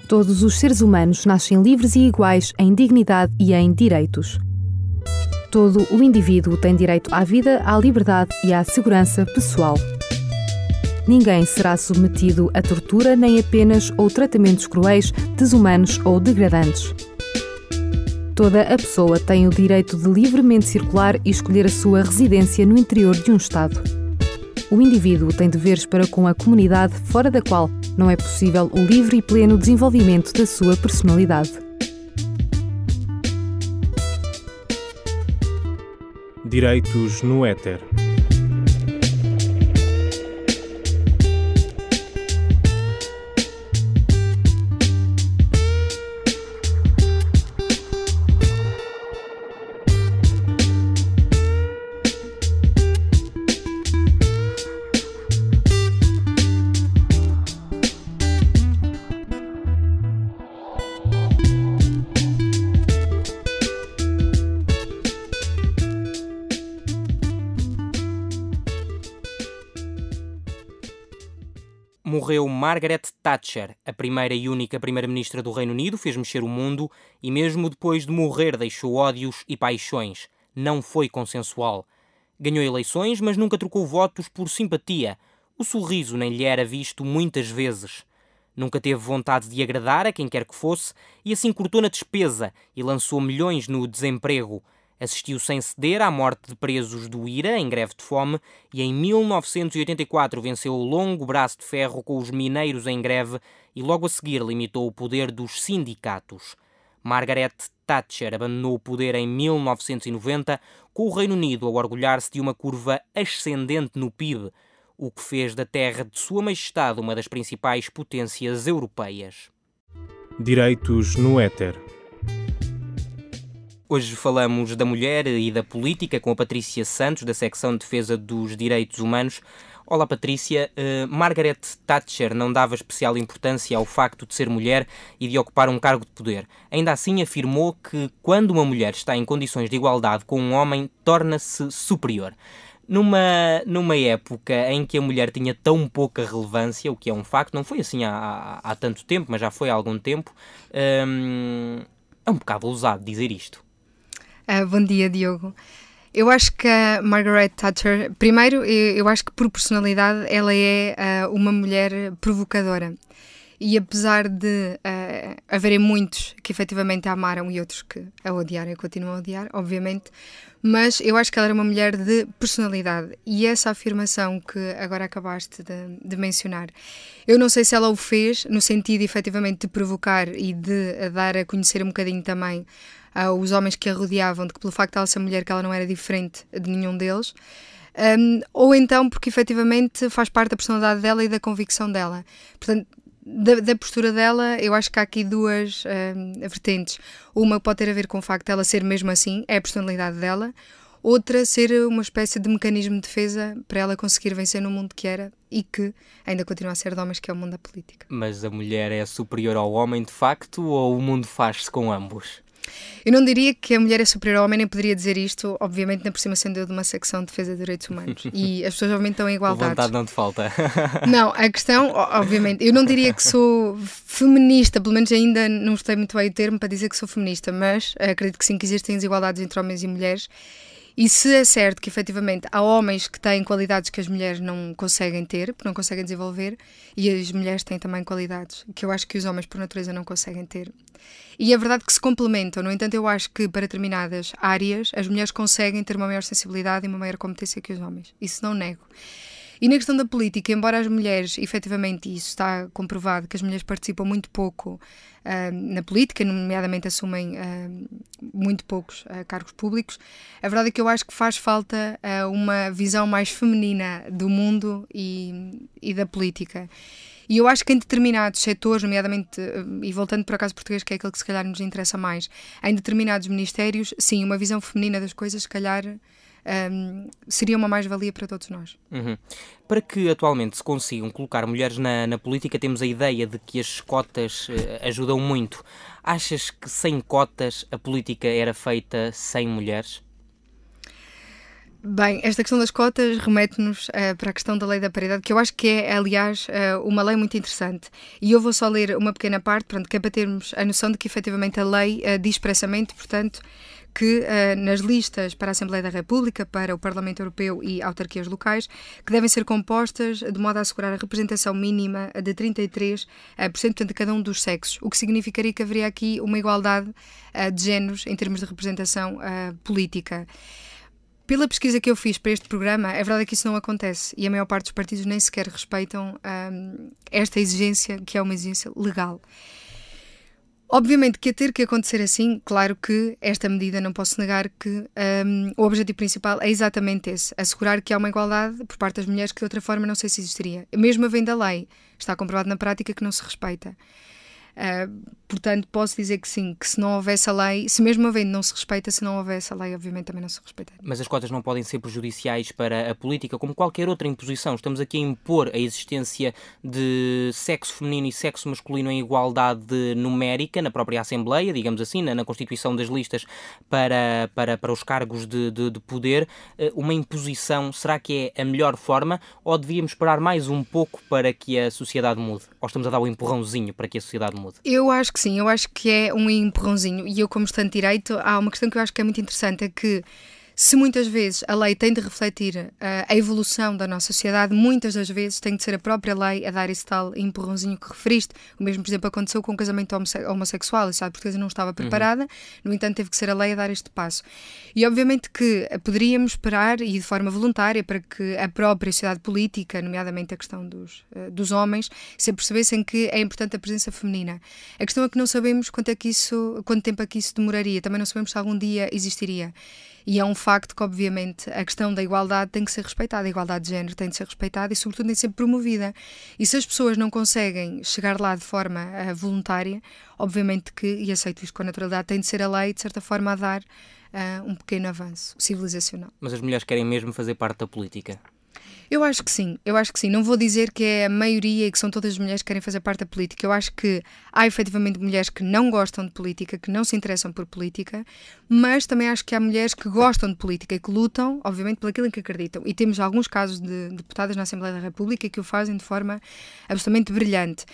Todos os seres humanos nascem livres e iguais em dignidade e em direitos. Todo o indivíduo tem direito à vida, à liberdade e à segurança pessoal. Ninguém será submetido a tortura nem a penas ou tratamentos cruéis, desumanos ou degradantes. Toda a pessoa tem o direito de livremente circular e escolher a sua residência no interior de um Estado. O indivíduo tem deveres para com a comunidade, fora da qual não é possível o livre e pleno desenvolvimento da sua personalidade. Direitos no éter. Morreu Margaret Thatcher, a primeira e única primeira-ministra do Reino Unido, fez mexer o mundo e mesmo depois de morrer deixou ódios e paixões. Não foi consensual. Ganhou eleições, mas nunca trocou votos por simpatia. O sorriso nem lhe era visto muitas vezes. Nunca teve vontade de agradar a quem quer que fosse e assim cortou na despesa e lançou milhões no desemprego. Assistiu sem ceder à morte de presos do IRA, em greve de fome, e em 1984 venceu o longo braço de ferro com os mineiros em greve e logo a seguir limitou o poder dos sindicatos. Margaret Thatcher abandonou o poder em 1990, com o Reino Unido a orgulhar-se de uma curva ascendente no PIB, o que fez da terra de Sua Majestade uma das principais potências europeias. Direitos no éter. Hoje falamos da mulher e da política com a Patrícia Santos, da secção de defesa dos direitos humanos. Olá Patrícia, Margaret Thatcher não dava especial importância ao facto de ser mulher e de ocupar um cargo de poder. Ainda assim afirmou que quando uma mulher está em condições de igualdade com um homem, torna-se superior. Numa época em que a mulher tinha tão pouca relevância, o que é um facto, não foi assim há tanto tempo, mas já foi há algum tempo, é um bocado ousado dizer isto. Bom dia, Diogo. Eu acho que a Margaret Thatcher, primeiro, eu acho que por personalidade ela é uma mulher provocadora. E apesar de haverem muitos que efetivamente a amaram e outros que a odiaram e continuam a odiar, obviamente, mas eu acho que ela era uma mulher de personalidade. E essa afirmação que agora acabaste de mencionar, eu não sei se ela o fez no sentido efetivamente de provocar e de dar a conhecer um bocadinho também os homens que a rodeavam, de que pelo facto de ela ser mulher que ela não era diferente de nenhum deles, ou então porque efetivamente faz parte da personalidade dela e da convicção dela. Portanto, da postura dela, eu acho que há aqui duas vertentes. Uma pode ter a ver com o facto de ela ser mesmo assim, é a personalidade dela. Outra, ser uma espécie de mecanismo de defesa para ela conseguir vencer no mundo que era e que ainda continua a ser de homens, que é o mundo da política. Mas a mulher é superior ao homem de facto ou o mundo faz-se com ambos? Eu não diria que a mulher é superior ao homem, nem poderia dizer isto, obviamente, na por cima sendo eu de uma secção de defesa de direitos humanos. E as pessoas obviamente estão em igualdade. A vontade não te falta. Não, a questão, obviamente, eu não diria que sou feminista, pelo menos ainda não gostei muito bem o termo para dizer que sou feminista, mas acredito que sim, que existem desigualdades entre homens e mulheres. E se é certo que, efetivamente, há homens que têm qualidades que as mulheres não conseguem ter, porque não conseguem desenvolver, e as mulheres têm também qualidades que eu acho que os homens, por natureza, não conseguem ter. E é verdade que se complementam. No entanto, eu acho que, para determinadas áreas, as mulheres conseguem ter uma maior sensibilidade e uma maior competência que os homens. Isso não nego. E na questão da política, embora as mulheres, efetivamente, isso está comprovado, que as mulheres participam muito pouco na política, nomeadamente assumem muito poucos cargos públicos, a verdade é que eu acho que faz falta uma visão mais feminina do mundo e da política. E eu acho que em determinados setores, nomeadamente, e voltando para o caso português, que é aquele que se calhar nos interessa mais, em determinados ministérios, sim, uma visão feminina das coisas, se calhar, seria uma mais-valia para todos nós. Uhum. Para que atualmente se consigam colocar mulheres na política, temos a ideia de que as cotas ajudam muito. Achas que sem cotas a política era feita sem mulheres? Bem, esta questão das cotas remete-nos para a questão da lei da paridade, que eu acho que é, aliás, uma lei muito interessante. E eu vou só ler uma pequena parte, pronto, que é para termos a noção de que efetivamente a lei diz expressamente, portanto, que nas listas para a Assembleia da República, para o Parlamento Europeu e autarquias locais, que devem ser compostas de modo a assegurar a representação mínima de 33% de cada um dos sexos, o que significaria que haveria aqui uma igualdade de géneros em termos de representação política. Pela pesquisa que eu fiz para este programa, é verdade que isso não acontece e a maior parte dos partidos nem sequer respeitam esta exigência, que é uma exigência legal. Obviamente que a ter que acontecer assim, claro que esta medida não posso negar que o objetivo principal é exatamente esse, assegurar que há uma igualdade por parte das mulheres que de outra forma não sei se existiria. Mesmo havendo a lei, está comprovado na prática que não se respeita. Portanto, posso dizer que sim, que se não houvesse a lei, se mesmo havendo não se respeita, se não houvesse a lei, obviamente também não se respeita. Mas as cotas não podem ser prejudiciais para a política, como qualquer outra imposição. Estamos aqui a impor a existência de sexo feminino e sexo masculino em igualdade numérica na própria Assembleia, digamos assim, na constituição das listas para os cargos de poder. Uma imposição, será que é a melhor forma ou devíamos esperar mais um pouco para que a sociedade mude? Ou estamos a dar um empurrãozinho para que a sociedade mude? Eu acho que sim, eu acho que é um empurrãozinho e eu, como estudante de Direito, há uma questão que eu acho que é muito interessante, é que se muitas vezes a lei tem de refletir a evolução da nossa sociedade, muitas das vezes tem de ser a própria lei a dar esse tal empurrãozinho que referiste. O mesmo, por exemplo, aconteceu com o casamento homossexual. A sociedade portuguesa não estava preparada, no entanto teve que ser a lei a dar este passo. E obviamente que poderíamos esperar, e de forma voluntária, para que a própria sociedade política, nomeadamente a questão dos homens, se apercebessem que é importante a presença feminina. A questão é que não sabemos quanto tempo é que isso demoraria, também não sabemos se algum dia existiria. E é um facto que, obviamente, a questão da igualdade tem que ser respeitada, a igualdade de género tem de ser respeitada e, sobretudo, tem de ser promovida. E se as pessoas não conseguem chegar lá de forma voluntária, obviamente que, e aceito isto com naturalidade, tem de ser a lei, de certa forma, a dar um pequeno avanço civilizacional. Mas as mulheres querem mesmo fazer parte da política? Eu acho que sim. Não vou dizer que é a maioria e que são todas as mulheres que querem fazer parte da política. Eu acho que há efetivamente mulheres que não gostam de política, que não se interessam por política, mas também acho que há mulheres que gostam de política e que lutam, obviamente, por aquilo em que acreditam. E temos alguns casos de deputadas na Assembleia da República que o fazem de forma absolutamente brilhante.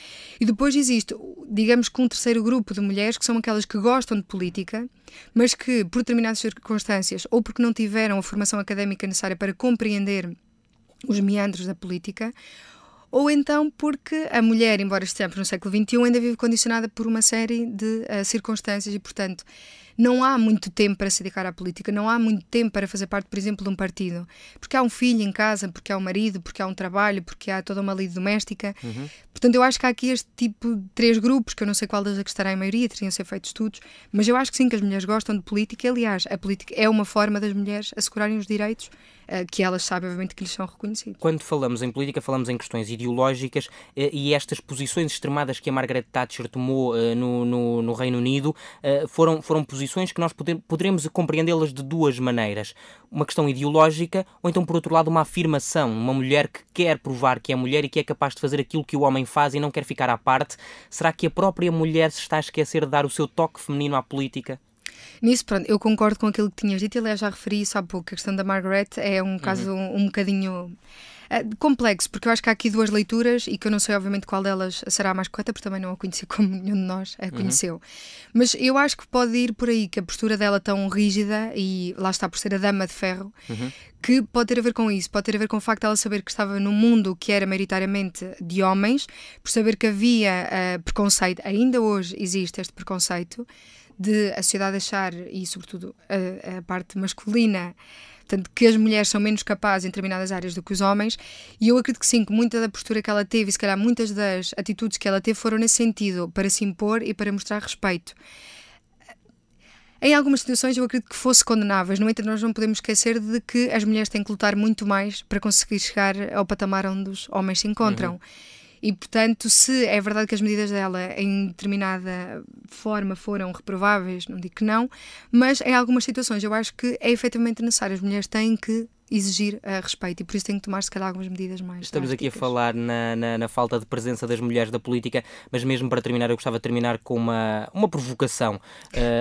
E depois existe, digamos que um terceiro grupo de mulheres que são aquelas que gostam de política, mas que, por determinadas circunstâncias, ou porque não tiveram a formação académica necessária para compreender os meandros da política, ou então porque a mulher, embora estejamos no século XXI, ainda vive condicionada por uma série de circunstâncias e, portanto, não há muito tempo para se dedicar à política, não há muito tempo para fazer parte, por exemplo, de um partido. Porque há um filho em casa, porque há um marido, porque há um trabalho, porque há toda uma lida doméstica. Portanto, eu acho que há aqui este tipo de 3 grupos, que eu não sei qual das é que estará em maioria, teriam de ser feitos estudos, mas eu acho que sim, que as mulheres gostam de política. Aliás, a política é uma forma das mulheres assegurarem os direitos que elas sabem, obviamente, que lhes são reconhecidos. Quando falamos em política, falamos em questões ideológicas e estas posições extremadas que a Margaret Thatcher tomou no Reino Unido foram posições que nós poderemos compreendê-las de 2 maneiras. Uma questão ideológica ou então, por outro lado, uma afirmação. Uma mulher que quer provar que é mulher e que é capaz de fazer aquilo que o homem faz e não quer ficar à parte. Será que a própria mulher se está a esquecer de dar o seu toque feminino à política? Nisso, pronto, eu concordo com aquilo que tinhas dito, aliás já referi isso há pouco, a questão da Margaret é um caso um bocadinho complexo, porque eu acho que há aqui 2 leituras e que eu não sei obviamente qual delas será a mais correta, porque também não a conheci como nenhum de nós a conheceu. Mas eu acho que pode ir por aí, que a postura dela tão rígida, e lá está por ser a dama de ferro, que pode ter a ver com isso, pode ter a ver com o facto de ela saber que estava num mundo que era maioritariamente de homens, por saber que havia preconceito, ainda hoje existe este preconceito, de a sociedade achar, e sobretudo a parte masculina, portanto, que as mulheres são menos capazes em determinadas áreas do que os homens, e eu acredito que sim, que muita da postura que ela teve e se calhar muitas das atitudes que ela teve foram nesse sentido, para se impor e para mostrar respeito. Em algumas situações eu acredito que fosse condenáveis, no entanto nós não podemos esquecer de que as mulheres têm que lutar muito mais para conseguir chegar ao patamar onde os homens se encontram. E, portanto, se é verdade que as medidas dela em determinada forma foram reprováveis, não digo que não, mas em algumas situações eu acho que é efetivamente necessário. As mulheres têm que exigir respeito, e por isso tem que tomar, se calhar, algumas medidas mais Estamos aqui a drásticas. falar na falta de presença das mulheres da política, mas mesmo para terminar, eu gostava de terminar com uma provocação.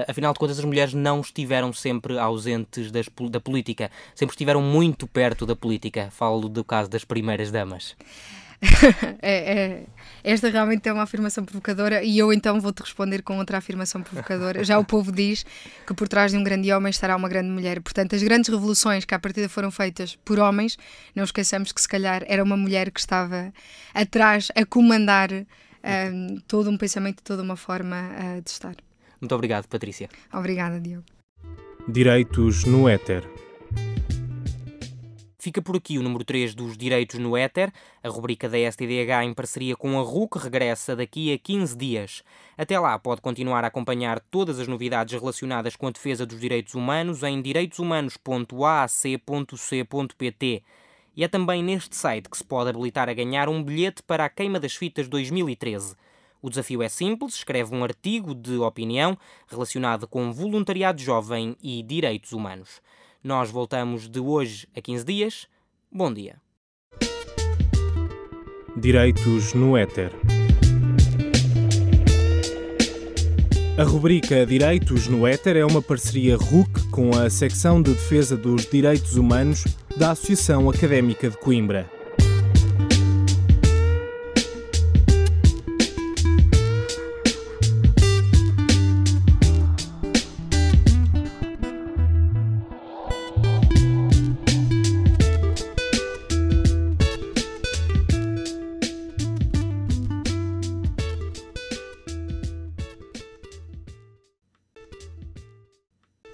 Afinal de contas, as mulheres não estiveram sempre ausentes da política, sempre estiveram muito perto da política. Falo do caso das primeiras damas. Esta realmente é uma afirmação provocadora, e eu então vou-te responder com outra afirmação provocadora. Já o povo diz que por trás de um grande homem estará uma grande mulher. Portanto, as grandes revoluções que à partida foram feitas por homens, não esqueçamos que se calhar era uma mulher que estava atrás a comandar todo um pensamento, toda uma forma de estar. Muito obrigado, Patrícia. Obrigada, Diogo. Direitos no Éter. Fica por aqui o número 3 dos Direitos no Éter. A rubrica da STDH em parceria com a RUC regressa daqui a 15 dias. Até lá pode continuar a acompanhar todas as novidades relacionadas com a defesa dos direitos humanos em direitoshumanos.aac.c.pt. E é também neste site que se pode habilitar a ganhar um bilhete para a Queima das Fitas 2013. O desafio é simples: escreve um artigo de opinião relacionado com voluntariado jovem e direitos humanos. Nós voltamos de hoje a 15 dias. Bom dia. Direitos no Éter. A rubrica Direitos no Éter é uma parceria RUC com a Secção de Defesa dos Direitos Humanos da Associação Académica de Coimbra.